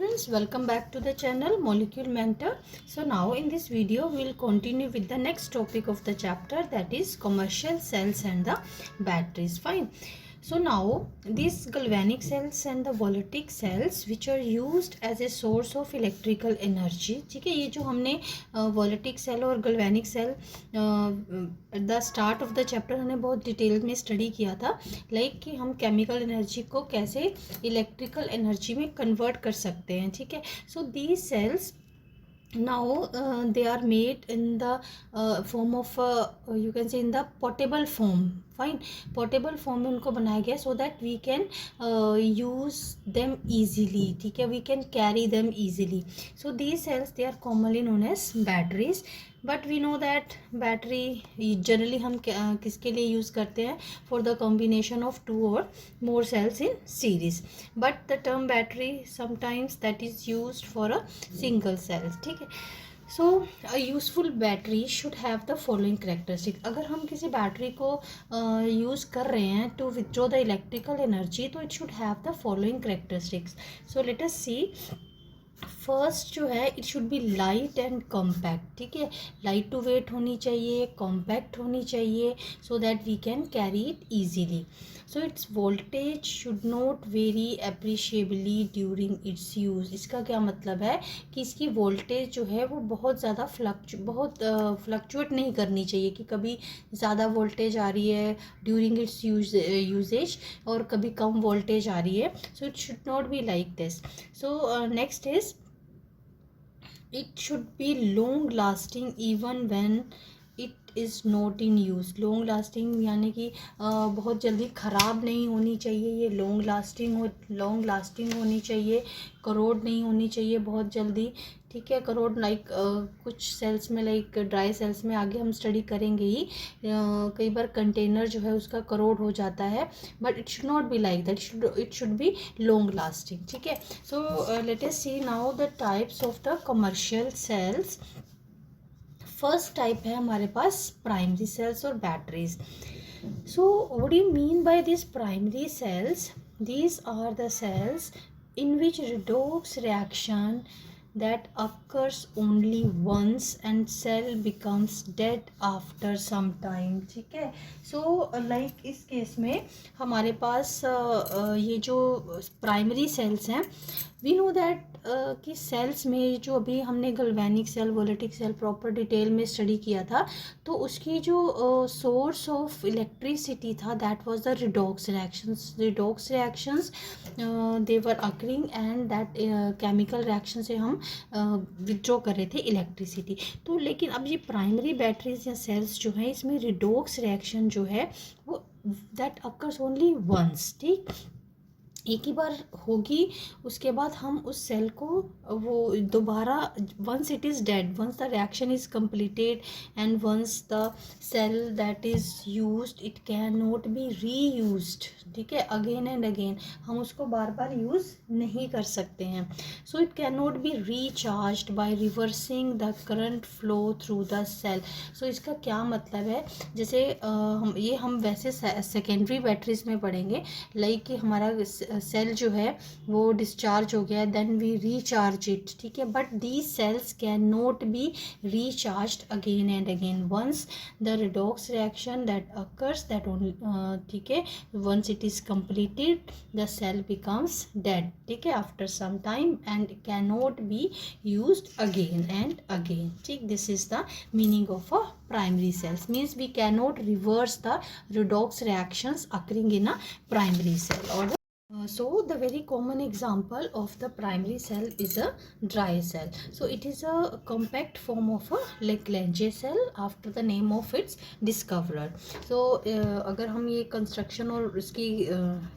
students, welcome back to the channel Molecule Mentor. So now in this video we will continue with the next topic of the chapter, that is commercial cells and the batteries. Fine. So now these galvanic cells and the voltaic cells which are used as a source of electrical energy. ठीक है, ये जो हमने voltaic cell और galvanic cell the start of the chapter हमने बहुत detail में study किया था, लाइक कि हम केमिकल एनर्जी को कैसे इलेक्ट्रिकल एनर्जी में कन्वर्ट कर सकते हैं. ठीक है, सो these sales now they are made in the form of you can say in the portable form. Fine, portable form में उनको बनाया गया so that we can use them easily. ठीक है, we can carry them easily. So these cells they are commonly known as batteries. But we know that battery generally हम किसके लिए use करते हैं? For the combination of two और more cells in series. But the term battery sometimes that is used for a single cell. ठीक है, सो a useful battery should have the following characteristic. अगर हम किसी बैटरी को use कर रहे हैं to withdraw the electrical energy, तो it should have the following characteristics. So let us see. First जो है, it should be light and compact. ठीक है, लाइट टू वेट होनी चाहिए, कॉम्पैक्ट होनी चाहिए, so that we can carry it easily. So its voltage should not very appreciably during its use. इसका क्या मतलब है कि इसकी वोल्टेज जो है वो बहुत ज़्यादा फ्लक्चुएट नहीं करनी चाहिए, कि कभी ज़्यादा वोल्टेज आ रही है ड्यूरिंग इट्स यूजेज और कभी कम वोल्टेज आ रही है. So it should not be like this. So next is, it should be long lasting even when it is not in use. Long lasting यानी कि बहुत जल्दी ख़राब नहीं होनी चाहिए, ये लॉन्ग लास्टिंग होनी चाहिए. करोड नहीं होनी चाहिए बहुत जल्दी. ठीक है, करोड लाइक कुछ सेल्स में, लाइक ड्राई सेल्स में आगे हम स्टडी करेंगे ही, कई बार कंटेनर जो है उसका करोड हो जाता है. But it should not be like that, it should be long lasting. ठीक है, so let us see now the types of the commercial cells. First type है हमारे पास प्राइमरी सेल्स और batteries. So what do you mean by this primary cells? These are the cells in which redox reaction that occurs only once and cell becomes dead after some time. ठीक है, so like इस case में हमारे पास ये जो primary cells हैं, we know that कि sales में जो अभी हमने गल्वेनिक सेल, वोलेटिक सेल प्रॉपर डिटेल में स्टडी किया था, तो उसकी जो सोर्स ऑफ इलेक्ट्रिसिटी था that was the redox reactions they were occurring and that chemical reaction से हम विथड्रॉ कर रहे थे इलेक्ट्रिसिटी. तो लेकिन अब ये प्राइमरी बैटरीज या सेल्स जो हैं, इसमें रिडॉक्स रिएक्शन जो है वो दैट अकर्स ओनली वंस. ठीक, एक ही बार होगी, उसके बाद हम उस सेल को वो दोबारा, once it is dead, once the reaction is completed and once the cell that is used, it can not be reused. ठीक है, अगेन एंड अगेन हम उसको बार बार यूज़ नहीं कर सकते हैं. So it can not be recharged by reversing the current flow through the cell. सो इसका क्या मतलब है? जैसे हम वैसे सेकेंडरी बैटरीज में पढ़ेंगे, लाइक कि हमारा सेल जो है वो डिस्चार्ज हो गया, देन वी रीचार्ज इट. ठीक है, but these cells can not be recharged again and again once the redox reaction that occurs that only. ठीक है, once it is completed the cell becomes dead. ठीक है, after some time and can not be used again and again. ठीक, this is the meaning of a primary cells. Means we cannot reverse the redox reactions occurring in a primary cell. Or so the very common example of the primary cell is a dry cell. So it is a compact form of a Lagrange cell after the name of its discoverer. So अगर हम ये construction और इसकी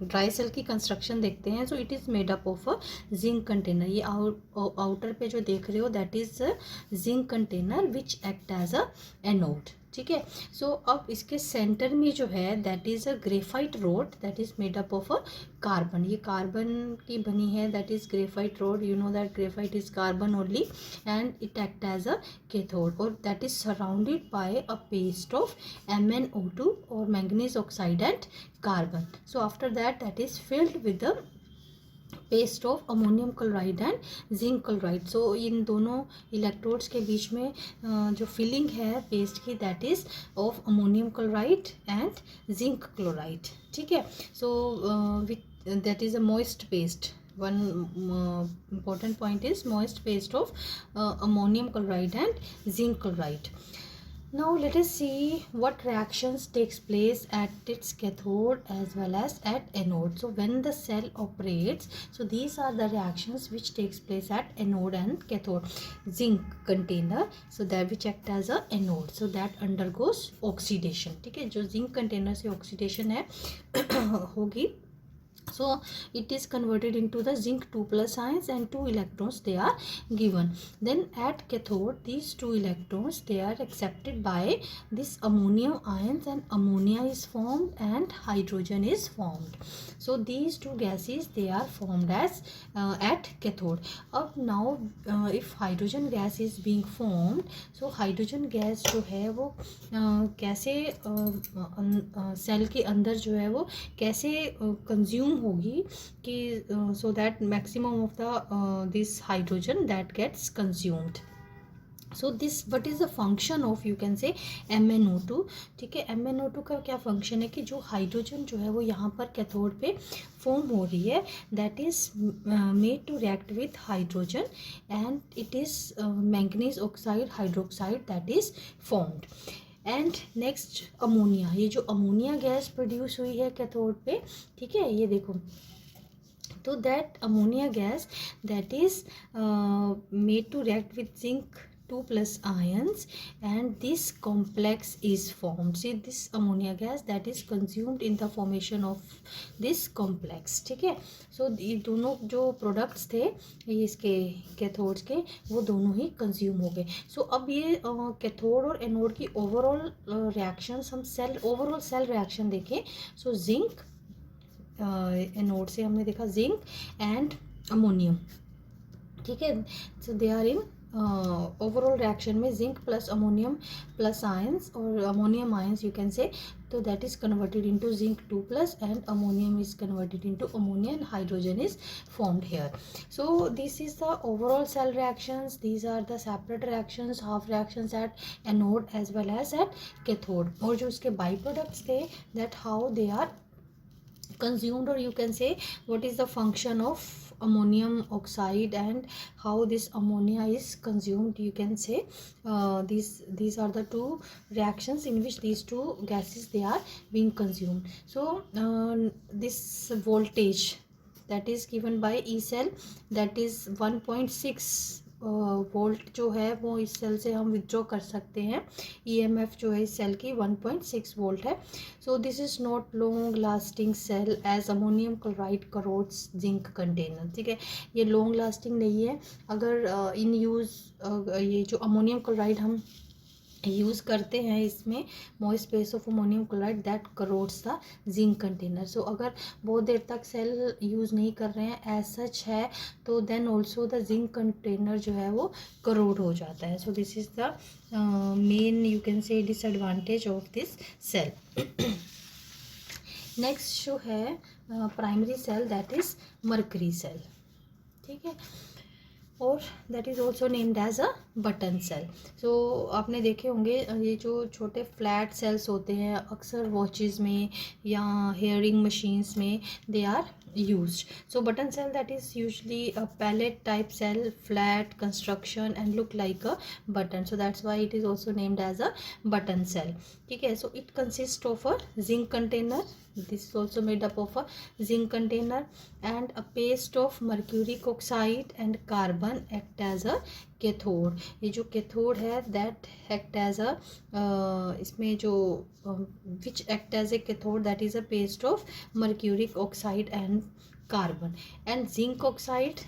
dry cell की construction देखते हैं, so it is made up of a zinc container. ये outer पे जो देख रहे हो that is zinc container which act as a anode. ठीक है, सो अब इसके सेंटर में जो है that is a graphite rod that is made up of a carbon. ये कार्बन की बनी है, that is graphite rod. You know that graphite is carbon only and it act as a cathode, और that is surrounded by a paste of MnO2 और manganese oxide and carbon. So after that is filled with the paste of ammonium chloride and zinc chloride. So in दोनों electrodes के बीच में जो filling है paste की that is of ammonium chloride and zinc chloride. ठीक है, so with that is a moist paste. one important point is moist paste of ammonium chloride and zinc chloride. Now let us see what reactions takes place at its cathode as well as at anode. So when the cell operates, so these are the reactions which takes place at anode and cathode. Zinc container, so that which act as a anode, so that undergoes oxidation. ठीक है, जो zinc container से oxidation है होगी, so it is converted into the zinc 2 plus ions and 2 electrons they are given. Then at cathode these 2 electrons they are accepted by this ammonium ions and ammonia is formed and hydrogen is formed. So these two gases they are formed as at cathode. Up now if hydrogen gas is being formed, so hydrogen gas जो है वो कैसे cell के अंदर जो है वो कैसे कंज्यूम होगी कि so that maximum of the this hydrogen that gets consumed. So this what is the function of you can say MnO2. ठीक है, MnO2 का क्या फंक्शन है कि जो हाइड्रोजन जो है वो यहाँ पर कैथोड पे फॉर्म हो रही है that is made to react with hydrogen and it is manganese oxide hydroxide that is formed. And next ammonia, ये जो अमोनिया गैस प्रोड्यूस हुई है कैथोड पे, ठीक है, ये देखो, तो that ammonia gas that is made to react with zinc 2 plus ions and this complex is formed. See this ammonia gas that is consumed in the formation of this complex. ठीक है, सो ये दोनों जो प्रोडक्ट्स थे ये इसके cathodes के वो दोनों ही कंज्यूम हो गए. सो अब ये कैथोड और एनोड की ओवरऑल रिएक्शंस हम सेल ओवरऑल सेल रिएक्शन देखें. सो जिंक एनोड से हमने देखा जिंक एंड अमोनियम. ठीक है, so they are in overall reaction में zinc plus ammonium plus ions और ammonium ions you can say, तो that is converted into zinc 2 plus and ammonium is converted into ammonia and hydrogen is formed here. So this is the overall cell reactions. These are the separate reactions, half reactions at anode as well as at cathode. और जो उसके byproducts थे that how they are consumed, or you can say what is the function of ammonium oxide and how this ammonia is consumed. You can say these are the two reactions in which these two gases they are being consumed. So this voltage that is given by E cell that is 1.6 volt जो है वो इस cell से हम withdraw कर सकते हैं. EMF जो है इस सेल की 1.6 वोल्ट है. So this is not long lasting cell as ammonium chloride corrodes zinc container. ठीक है, ये लॉन्ग लास्टिंग नहीं है. अगर इन यूज़ ये जो अमोनियम क्लोराइड हम यूज़ करते हैं इसमें moist base of ammonium chloride that corrodes the zinc container. So अगर बहुत देर तक सेल यूज़ नहीं कर रहे हैं एज सच है तो then also the zinc container जो है वो करोड हो जाता है. So this is the main you can say disadvantage of this cell. Next जो है primary cell that is mercury cell. ठीक है, और that is also named as a button cell. So आपने देखे होंगे ये जो छोटे फ्लैट सेल्स होते हैं अक्सर वॉचेस में या हेयरिंग मशीन्स में they are used. So button cell that is usually a pallet type cell, flat construction and look like a button, so that's why it is also named as a button cell. ठीक है, so it consists of a zinc container. This is also made up of a zinc container and a paste of mercuric oxide and carbon act as a cathode. ये जो cathode है that act as a इसमें जो which act as a cathode that is a paste of mercuric oxide and carbon and zinc oxide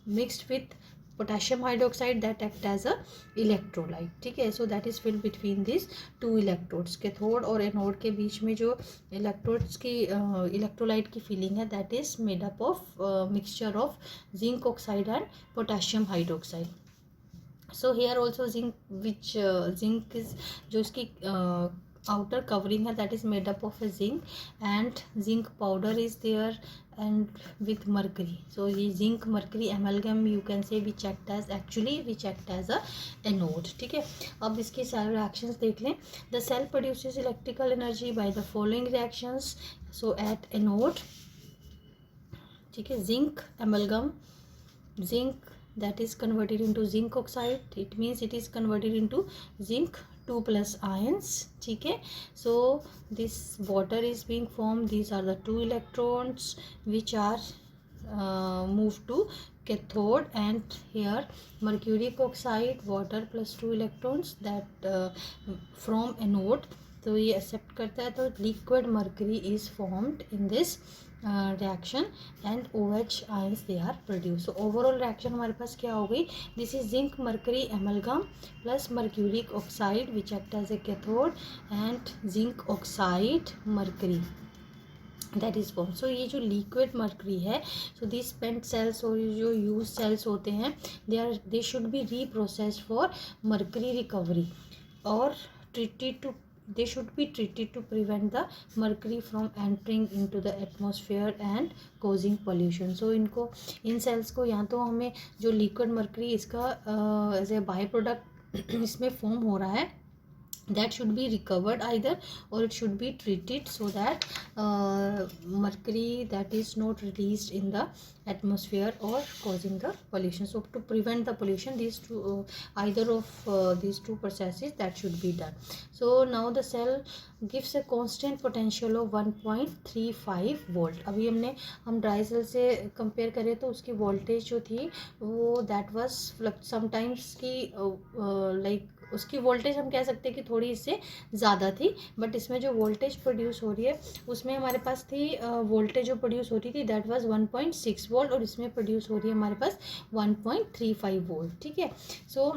mixed with potassium hydroxide that act as a electrolyte. ठीक है, so that is filled between this two electrodes. Cathode और anode के बीच में जो electrodes की electrolyte की filling है that is made up of mixture of zinc oxide and potassium hydroxide. So here also zinc which zinc is जो इसकी outer covering है that is made up of a zinc and zinc powder is there and with mercury. So ये zinc mercury amalgam you can say which act as a anode. ठीक है, अब इसकी सारे reactions देख लें. The cell produces electrical energy by the following reactions. So at anode, ठीक है, zinc amalgam, zinc that is converted into zinc oxide, it means it is converted into zinc 2 plus ions. ठीक है, so this water is being formed. These are the 2 electrons which are moved to cathode, and here mercuric oxide, water plus 2 electrons that from anode. तो ये accept करता है, तो liquid mercury is formed in this reaction and OH ions they are produced. So overall reaction हमारे पास क्या हो गई? This is zinc mercury amalgam plus mercuric oxide which act as a cathode and zinc oxide mercury that is formed. So ये जो liquid mercury है, so these spent cells और जो used cells होते हैं, they should be reprocessed for mercury recovery or they should be treated to prevent the mercury from entering into the atmosphere and causing pollution. So in cells को या तो हमें जो liquid mercury इसका as a by product इसमें form हो रहा है, that should be recovered either, or it should be treated so that mercury that is not released in the atmosphere or causing the pollution. So to prevent the pollution, these two either of these two processes that should be done. So now the cell gives a constant potential of 1.35 volt. अभी हम dry cell से compare करें तो उसकी voltage जो थी वो that was sometimes की लाइक उसकी वोल्टेज हम कह सकते हैं कि थोड़ी इससे ज़्यादा थी, बट इसमें जो वोल्टेज प्रोड्यूस हो रही है उसमें हमारे पास थी वोल्टेज जो प्रोड्यूस हो रही थी दैट वाज 1.6 वोल्ट, और इसमें प्रोड्यूस हो रही है हमारे पास 1.35 वोल्ट. ठीक है, सो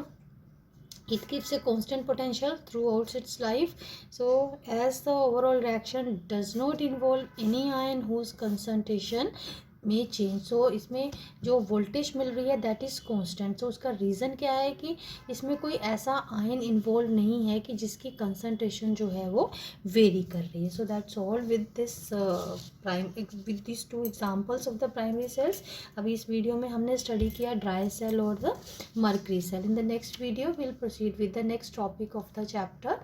it gives a constant potential throughout its life. So as the overall reaction does not involve any ion whose concentration में चेंज, सो इसमें जो वोल्टेज मिल रही है दैट इज़ कांस्टेंट. सो उसका रीज़न क्या है कि इसमें कोई ऐसा आयन इन्वॉल्व नहीं है कि जिसकी कंसंट्रेशन जो है वो वेरी कर रही है. So that's all with this 2 examples of the primary cells. अभी इस वीडियो में हमने स्टडी किया ड्राई सेल और the mercury cell. In the next video will proceed with the next topic of the chapter.